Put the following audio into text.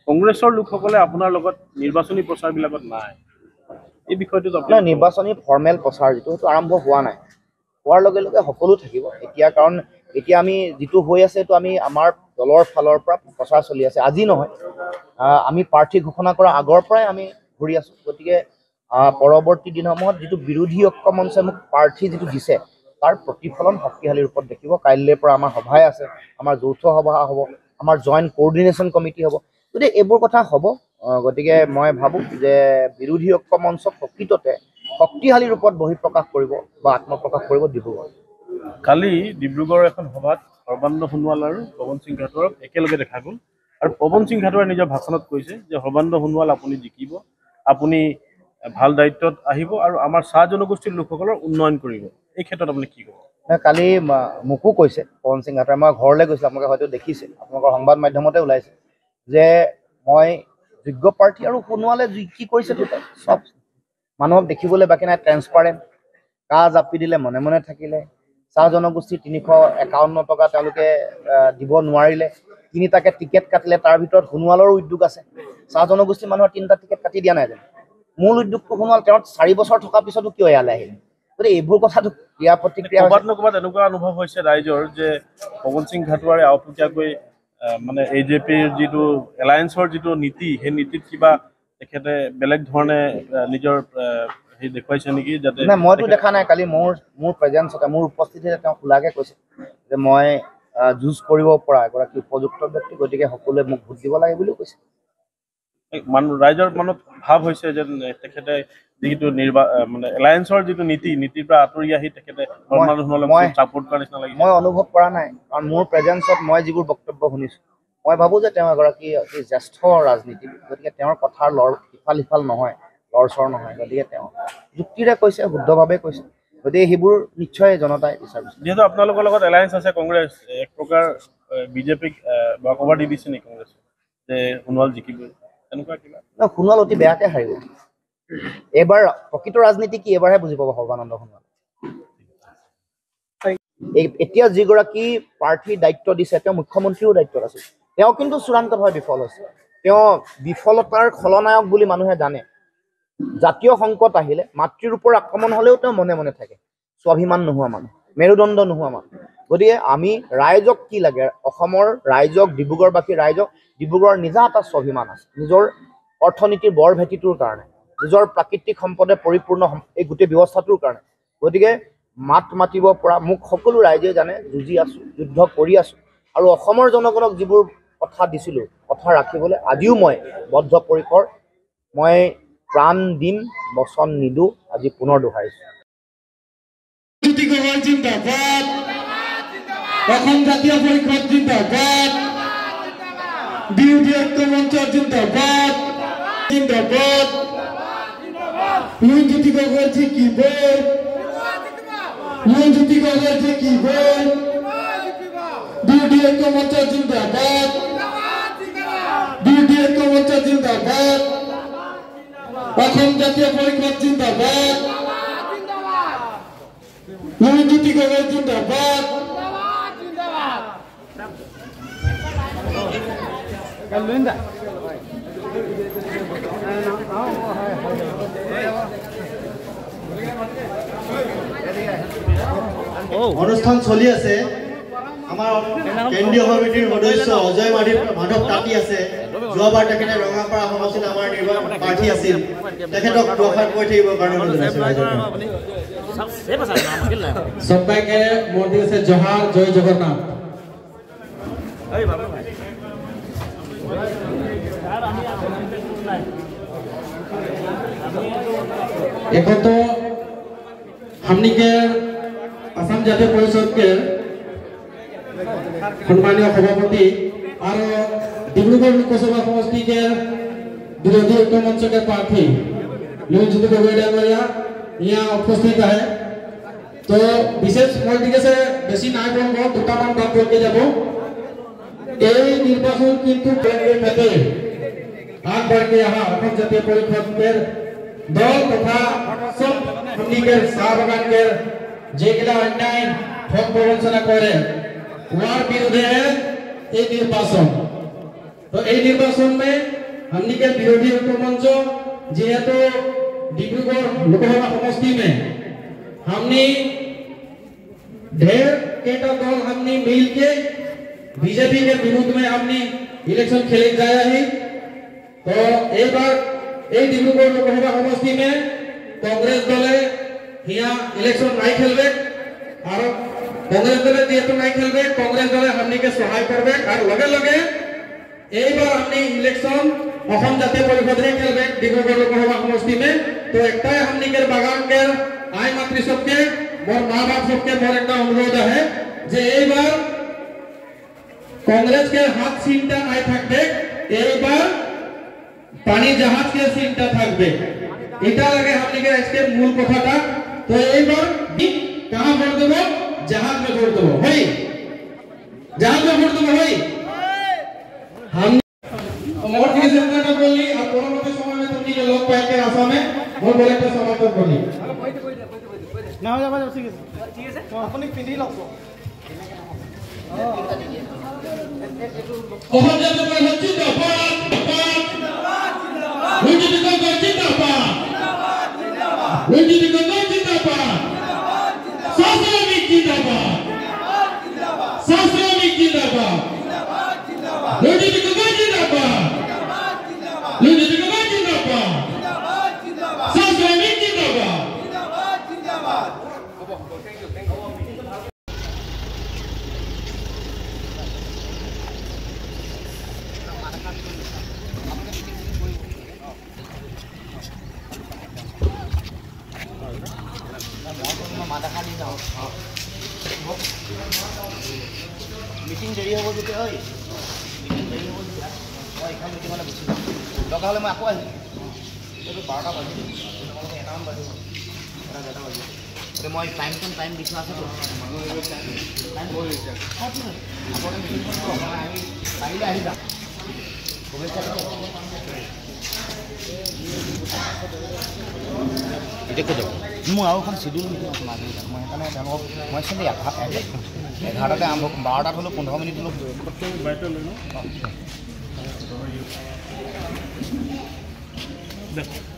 কংগ্ৰেছৰ লোকসকলে আপোনাৰ লগত নিৰ্বাচনী প্ৰচাৰবিলাকত নাই এই বিষয়টো আপোনাৰ নিৰ্বাচনী ফৰ্মেল প্ৰচাৰ যিটো সেইটো আৰম্ভ হোৱা নাই হোৱাৰ লগে লগে সকলো থাকিব এতিয়া কাৰণ এতিয়া আমি যিটো হৈ আছে এইটো আমি আমাৰ দলৰ ফালৰ পৰা প্ৰচাৰ চলি আছে আজি নহয় আমি প্ৰাৰ্থী ঘোষণা কৰা আগৰ পৰাই আমি ঘূৰি আছো গতিকে পৰৱৰ্তী দিনসমূহত যিটো বিৰোধী ঐক্য মঞ্চে মোক প্ৰাৰ্থী যিটো দিছে তাৰ প্ৰতিফলন শক্তিশালী ৰূপত দেখিব কাইলৈৰ পৰা আমাৰ সভাই আছে আমাৰ যৌথ সভা হ'ব আমাৰ জইণ্ট কোঅৰ্ডিনেশ্যন কমিটি হ'ব গতিকে এইবোৰ কথা হ'ব গতিকে মই ভাবোঁ যে বিৰোধী ঐক্য মঞ্চ প্ৰকৃততে শক্তিশালী ৰূপত বহিঃপ্ৰকাশ কৰিব বা আত্মপ্ৰকাশ কৰিব ডিব্ৰুগড় কালি ডিব্ৰুগড়ৰ এখন সভাত সৰ্বানন্দ সোণোৱাল আৰু পৱন সিং ঘাটৰক একেলগে দেখা গ'ল আৰু পৱন সিং ঘাটৰে নিজৰ ভাষণত কৈছে যে সৰ্বানন্দ সোণোৱাল আপুনি জিকিব আপুনি ভাল দায়িত্বত আহিব আৰু আমাৰ চাহ জনগোষ্ঠীৰ লোকসকলৰ উন্নয়ন কৰিব এই ক্ষেত্ৰত আপুনি কি ক'ব কালি মোকো কৈছে পৱন সিং ঘাটৰে মই ঘৰলৈ গৈছিলোঁ আপোনালোকে হয়তো দেখিছে আপোনালোকৰ সংবাদ মাধ্যমতে ওলাইছে যে মই যোগ্য প্ৰাৰ্থী আৰু সোণোৱালে কি কৰিছে চব মানুহক দেখিবলৈ বাকী নাই ট্ৰেন্সপাৰেণ্ট কা জাপি দিলে মনে মনে থাকিলে চাহ জনগোষ্ঠীৰ 351 টকা তেওঁলোকে দিব নোৱাৰিলে 3টাকে টিকেট কাটিলে তাৰ ভিতৰত সোণোৱালৰ উদ্যোগ আছে চাহ জনগোষ্ঠীৰ মানুহৰ 3টা টিকেট কাটি দিয়া নাই যেন মূল উদ্যোগটো সোণোৱাল তেওঁ 4 বছৰ থকাৰ পিছতো কিয় ইয়ালৈ আহিলে গতিকে এইবোৰ কথাটো ক্ৰিয়া প্ৰতিক্ৰিয়া ক'ৰবাত এনেকুৱা অনুভৱ হৈছে ৰাইজৰ যে পৱন সিং ঘাটোৱাৰে আওপকীয়াকৈ মানে AJPৰ যিটো এলায়েন্সৰ যিটো নীতি সেই নীতিত কিবা তেখেতে বেলেগ ধৰণে নিজৰ সেই দেখুৱাইছে নেকি যাতে মইতো দেখা নাই কালি মোৰ প্ৰেজেন্সতে মোৰ উপস্থিতিতে তেওঁ খোলাকৈ কৈছে যে মই যুঁজ কৰিব পৰা এগৰাকী উপযুক্ত ব্যক্তি গতিকে সকলোৱে মোক ভোট দিব লাগে বুলিও কৈছে ৰাইজৰ মনত ভাৱ হৈছে যে তেখেতে যিটো মানে এলায়েন্সৰ যিটো নীতিৰ পৰা আঁতৰি আহি তেখেতে ছাপোৰ্ট কৰাৰ নিচিনা লাগিছে মই অনুভৱ কৰা নাই কাৰণ মোৰ প্ৰেজেন্সত মই যিবোৰ বক্তব্য শুনিছোঁ মই ভাবোঁ যে তেওঁ এগৰাকী অতি জ্যেষ্ঠ ৰাজনীতিবিদ গতিকে তেওঁৰ কথাৰ ইফাল সিফাল নহয় লৰচৰ নহয় গতিকে তেওঁ যুক্তিৰে কৈছে শুদ্ধভাৱে কৈছে গতিকে সেইবোৰ নিশ্চয় জনতাই বিচাৰিছে যিহেতু আপোনালোকৰ লগত এলায়েন্স আছে কংগ্ৰেছ এক প্ৰকাৰ বিজেপিক কভাৰ দি দিছে নেকি কংগ্ৰেছ যে সোণোৱাল জিকিব এনেকুৱা কিবা সোণোৱাল অতি বেয়াকৈ হাৰিব এইবাৰ প্ৰকৃত ৰাজনীতি কি এবাৰহে বুজি পাব সৰ্বানন্দ সোণোৱাল এতিয়া যিগৰাকী প্ৰাৰ্থীৰ দায়িত্ব দিছে তেওঁ মুখ্যমন্ত্ৰীও দায়িত্বত আছিল তেওঁ কিন্তু চূড়ান্তভাৱে বিফল হৈছে তেওঁ বিফলতাৰ খলনায়ক বুলি মানুহে জানে জাতীয় সংকট আহিলে মাতৃৰ ওপৰত আক্ৰমণ হ'লেও তেওঁ মনে মনে থাকে স্বাভিমান নোহোৱা মানুহ মেৰুদণ্ড নোহোৱা মানুহ গতিকে আমি ৰাইজক কি লাগে অসমৰ ৰাইজক ডিব্ৰুগড়বাসী ৰাইজক ডিব্ৰুগড়ৰ নিজা এটা স্বাভিমান আছে নিজৰ অৰ্থনীতিৰ বৰ ভেটিটোৰ কাৰণে নিজৰ প্ৰাকৃতিক সম্পদে পৰিপূৰ্ণ এই গোটেই ব্যৱস্থাটোৰ কাৰণে গতিকে মাত মাতিব পৰা মোক সকলো ৰাইজে জানে যুঁজি আছোঁ যুদ্ধ কৰি আছোঁ আৰু অসমৰ জনগণক যিবোৰ কথা দিছিলোঁ কথা ৰাখিবলৈ আজিও মই বদ্ধপৰিকৰ মই প্ৰাণ দিম বচন নিদো আজি পুনৰ দোহাৰিছোঁ অসম জাতীয় পৰিষদ জিন্দাবাদ বিৰোধী ঐক্য মঞ্চ জিন্দাবাদ জিন্দাবাদ লুঞ্জুতি গগৈ জিকিব লুঞ্জুতি গগৈ জিকিব বিৰোধী ঐক্য মঞ্চ জিন্দাবাদ বিৰোধী ঐক্য মঞ্চ জিন্দাবাদ অসম জাতীয় পৰিষদ জিন্দাবাদ লুঞ্জুতি গগৈ জিন্দাবাদ অনুষ্ঠান চলি আছে আমাৰ কেন্দ্ৰীয় সমিতিৰ সদস্য অজয় মাধৱ তাঁতী আছে যোৱাবাৰ তেখেতে ৰঙাপাৰা সমষ্টিত আমাৰ নিৰ্বাচন প্ৰাৰ্থী আছিল তেখেতক দুআষাৰ কৈ থাকিবৰ কাৰণে সবাইকে মোদী আছে জোহার জয় জগন্নাথ এখন তো हमनी के आसाम जातीय परिषद के सम्मानीय सभापति और डिब्रुगढ़ लोकसभा समष्टि के विरोधी ঐক্য मंच के प्रार्थी लुंजुति गगৈ डांगरिया यहाँ उपस्थित है तो विशेष मैं से बेसि ना बोलबो दुटामान बात बोलके जाबो এই নির্বাচন কিন্তু পেতে आग बढ़ के यहाँ असम जातीय परिषद के दल तथा सब हमनी के चाह बागान के जेगिला अन्याय ठग प्रवंचना करे ওয়ার বিরুদ্ধে এই নির্বাচন তো এই নির্বাচন में हमनी के विरोधी ঐক্যমঞ্চ जेहेतु डिब्रूगढ़ लोकसभा समष्टि में हमनी ढेर केटा दल हमनी मिल के बीजेपी के विरुद्ध में हमनी इलेक्शन खेले जाया है। तो एक बार এই ডিব্ৰুগড় লোকসভা সমষ্টি में कांग्रेस दले हिया इलेक्शन नहीं खेलबे और कांग्रेस दले जेहेतु नहीं खेलबे कांग्रेस दले हमनी के सहाय करबे और लगे लगे এই बार हमनी इलेक्शन অসম জাতীয় পৰিষদ रे खेलबे डिब्रुगढ़ लोकसभा समष्टि में। तो एकटाই हमनी के बागान के आई मातृ सबके मोर मां बाप सबके मोर एक अनुरोध है जे এই बार कांग्रेस के हाथ चिंता नहीं থাকবে এই बार पानी जहाज के चिंता থাকবে এটা লাগে हमनी के इसके मूल কথাটা। तो এই बार कहां वोट देबो जहाज में वोट देबो भाई जहाज में वोट देबो भाई हम मोर के जनता बोली और परवर्ती समय में तुमनी के लोग पाए के आशा में मोर बोले के समर्थन बोली ना हो जाबा ठीक है अपनी पिंडी लगो बहुत ज्यादा पर हच्ची दफात जिंदाबाद जिंदाबाद जिंदाबाद जिंदाबाद जिंदाबाद जिंदाबाद सासरामी जिंदाबाद सासरामी जिंदाबाद जिंदाबाद जिंदाबाद सासरामी जिंदाबाद মিটিং দেৰি হ'ব যেতিয়া ঐ মিটিং দেৰি হ'ব যেতিয়া মই এখন মিটিঙলৈ গুচি যাম লগা হ'লে মই আকৌ আহিম এইটো 12টা বাজিব তোমালোকে এটামান বাজিব এটা বাজিব এতিয়া মই টাইম দি থোৱা আছে টাইম হৈ গৈছে আগতে মিটিংখন আমি আহিলে আহি যাম শুভেচ্ছা এতিয়া ক'ত যাব মোৰ আৰু এখন চিডিউল মিটিং আছে মাজে মই সেইকাৰণে তেওঁলোকক মই চিন্তা 11টাতে আৰম্ভ 12টাত হ'লেও 15 মিনিট হ'লেও দেখো